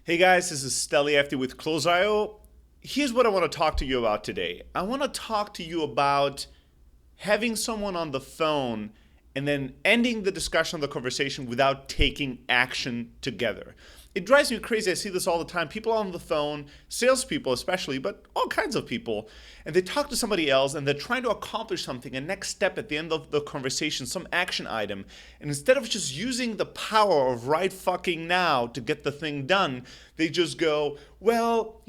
Hey guys, this is Steli Efti with Close.io. Here's what I want to talk to you about today. I want to talk to you about having someone on the phone and then ending the discussion, the conversation without taking action together. It drives me crazy. I see this all the time. People on the phone, salespeople especially, but all kinds of people, and they talk to somebody else and they're trying to accomplish something, a next step at the end of the conversation, some action item. And instead of just using the power of right fucking now to get the thing done, they just go, well,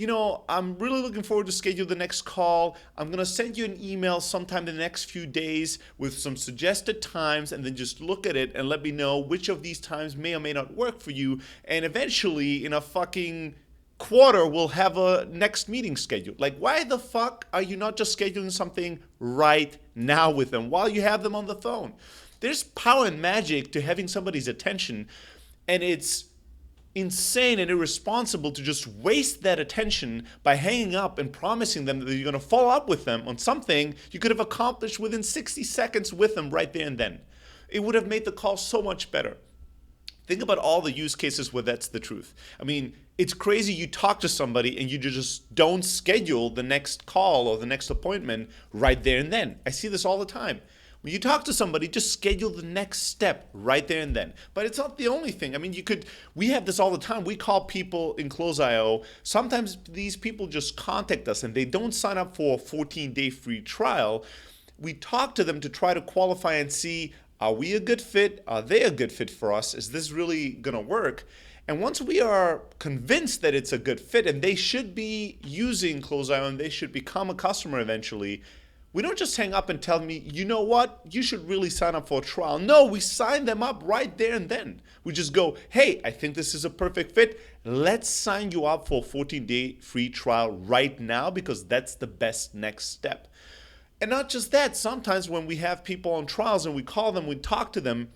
I'm really looking forward to schedule the next call. I'm going to send you an email sometime in the next few days with some suggested times, and then just look at it and let me know which of these times may or may not work for you. And eventually, in a fucking quarter, we'll have a next meeting scheduled. Like, why the fuck are you not just scheduling something right now with them while you have them on the phone? There's power and magic to having somebody's attention, and it's insane and irresponsible to just waste that attention by hanging up and promising them that you're going to follow up with them on something you could have accomplished within 60 seconds with them right there and then. It would have made the call so much better. Think about all the use cases where that's the truth. I mean, it's crazy you talk to somebody and you just don't schedule the next call or the next appointment right there and then. I see this all the time. When you talk to somebody, just schedule the next step right there and then. But it's not the only thing. I mean, we have this all the time. We call people in Close.io. Sometimes these people just contact us and they don't sign up for a 14-day free trial. We talk to them to try to qualify and see, are we a good fit? Are they a good fit for us? Is this really going to work? And once we are convinced that it's a good fit and they should be using Close.io and they should become a customer eventually, we don't just hang up and tell me, you know what, you should really sign up for a trial. No, we sign them up right there and then. We just go, hey, I think this is a perfect fit. Let's sign you up for a 14-day free trial right now because that's the best next step. And not just that, sometimes when we have people on trials and we call them, we talk to them,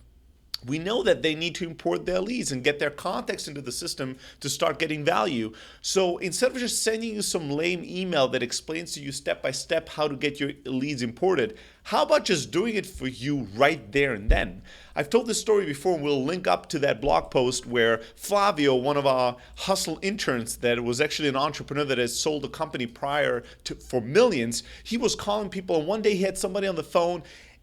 we know that they need to import their leads and get their contacts into the system to start getting value. So instead of just sending you some lame email that explains to you step by step how to get your leads imported, how about just doing it for you right there and then? I've told this story before, and we'll link up to that blog post where Flavio, one of our hustle interns that was actually an entrepreneur that has sold a company prior to for millions, he was calling people, and one day he had somebody on the phone,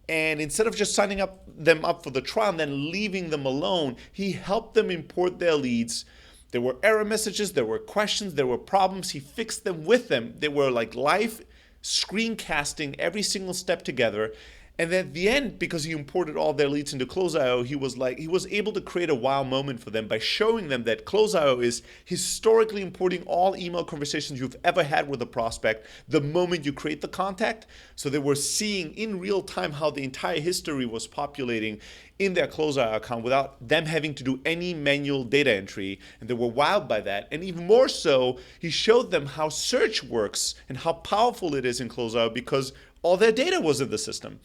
and instead of just signing them up for the trial and then leaving them alone, he helped them import their leads. There were error messages, there were questions, there were problems. He fixed them with them. They were like live screencasting every single step together. And at the end, because he imported all their leads into Close.io, he was able to create a wow moment for them by showing them that Close.io is historically importing all email conversations you've ever had with a prospect the moment you create the contact. So they were seeing in real time how the entire history was populating in their Close.io account without them having to do any manual data entry. And they were wowed by that. And even more so, he showed them how search works and how powerful it is in Close.io because all their data was in the system.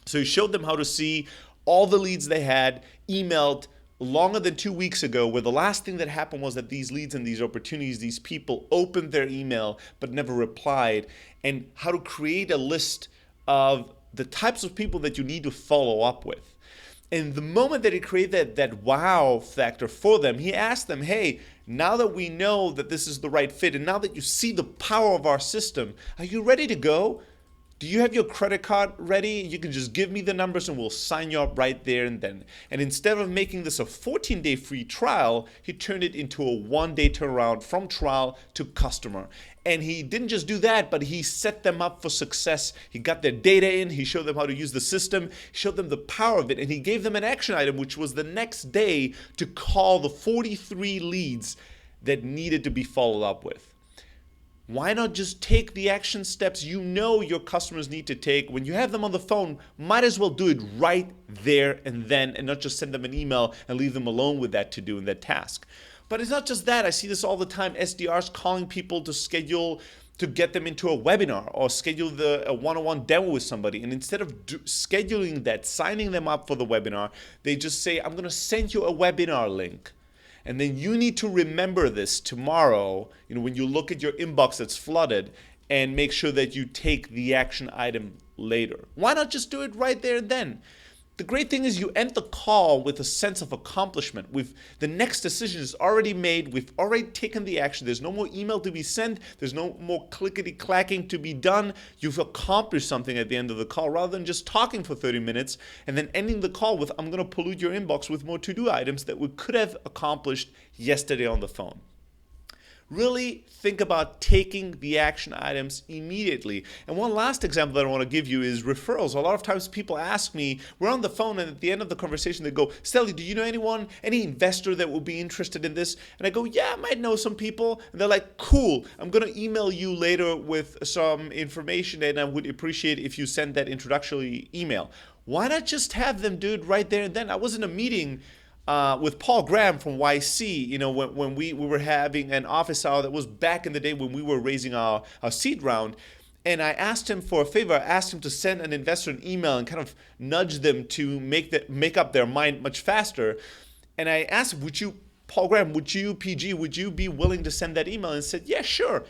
So he showed them how to see all the leads they had emailed longer than 2 weeks ago, where the last thing that happened was that these leads and these opportunities, these people opened their email but never replied, and how to create a list of the types of people that you need to follow up with. And the moment that he created that wow factor for them, he asked them, hey, now that we know that this is the right fit, and now that you see the power of our system, are you ready to go? Do you have your credit card ready? You can just give me the numbers and we'll sign you up right there and then. And instead of making this a 14-day free trial, he turned it into a 1-day turnaround from trial to customer. And he didn't just do that, but he set them up for success. He got their data in, he showed them how to use the system, he showed them the power of it, and he gave them an action item, which was the next day to call the 43 leads that needed to be followed up with. Why not just take the action steps you know your customers need to take? When you have them on the phone, might as well do it right there and then and not just send them an email and leave them alone with that to-do and that task. But it's not just that. I see this all the time. SDRs calling people to get them into a webinar or schedule a one-on-one demo with somebody. And instead of scheduling that, signing them up for the webinar, they just say, I'm going to send you a webinar link. And then you need to remember this tomorrow, when you look at your inbox that's flooded, and make sure that you take the action item later. Why not just do it right there and then? the great thing is you end the call with a sense of accomplishment. The next decision is already made. We've already taken the action. There's no more email to be sent. There's no more clickety-clacking to be done. You've accomplished something at the end of the call rather than just talking for 30 minutes and then ending the call with, I'm going to pollute your inbox with more to-do items that we could have accomplished yesterday on the phone. Really think about taking the action items immediately. And one last example that I want to give you is referrals. A lot of times people ask me, we're on the phone, and at the end of the conversation they go, Stelly, do you know anyone, any investor that would be interested in this? And I go, yeah, I might know some people. And they're like, cool, I'm going to email you later with some information, and I would appreciate if you send that introductory email. Why not just have them do it right there and then? I was in a meeting with Paul Graham from YC, when we were having an office hour that was back in the day when we were raising our seed round. And I asked him for a favor. I asked him to send an investor an email and kind of nudge them to make up their mind much faster. And I asked him, Paul Graham, would you be willing to send that email? And he said, yeah, sure.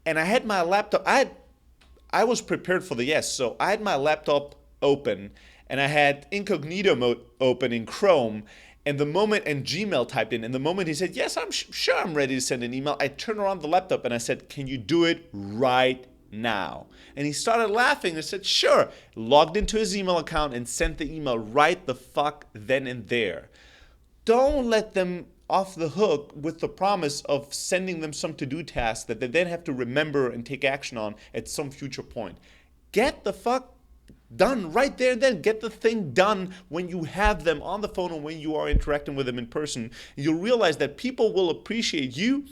And I had my laptop. I was prepared for the yes. So I had my laptop open and I had incognito mode open in Chrome. And Gmail typed in, and the moment he said, yes, I'm sure I'm ready to send an email, I turned around the laptop and I said, can you do it right now? And he started laughing and said, sure. Logged into his email account and sent the email right the fuck then and there. Don't let them off the hook with the promise of sending them some to-do task that they then have to remember and take action on at some future point. Get the fuck done right there and then. Get the thing done when you have them on the phone or when you are interacting with them in person. You'll realize that people will appreciate you,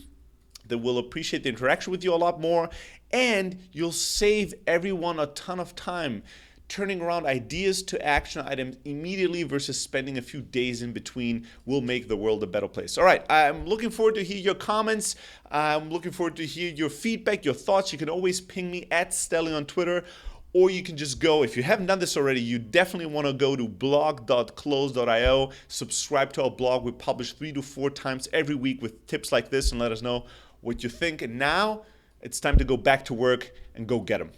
they will appreciate the interaction with you a lot more, and you'll save everyone a ton of time turning around ideas to action items immediately versus spending a few days in between will make the world a better place. All right, I'm looking forward to hear your comments. I'm looking forward to hear your feedback, your thoughts. You can always ping me at Stelly on Twitter. Or you can just go, if you haven't done this already, you definitely want to go to blog.close.io, subscribe to our blog. We publish 3 to 4 times every week with tips like this and let us know what you think. And now it's time to go back to work and go get them.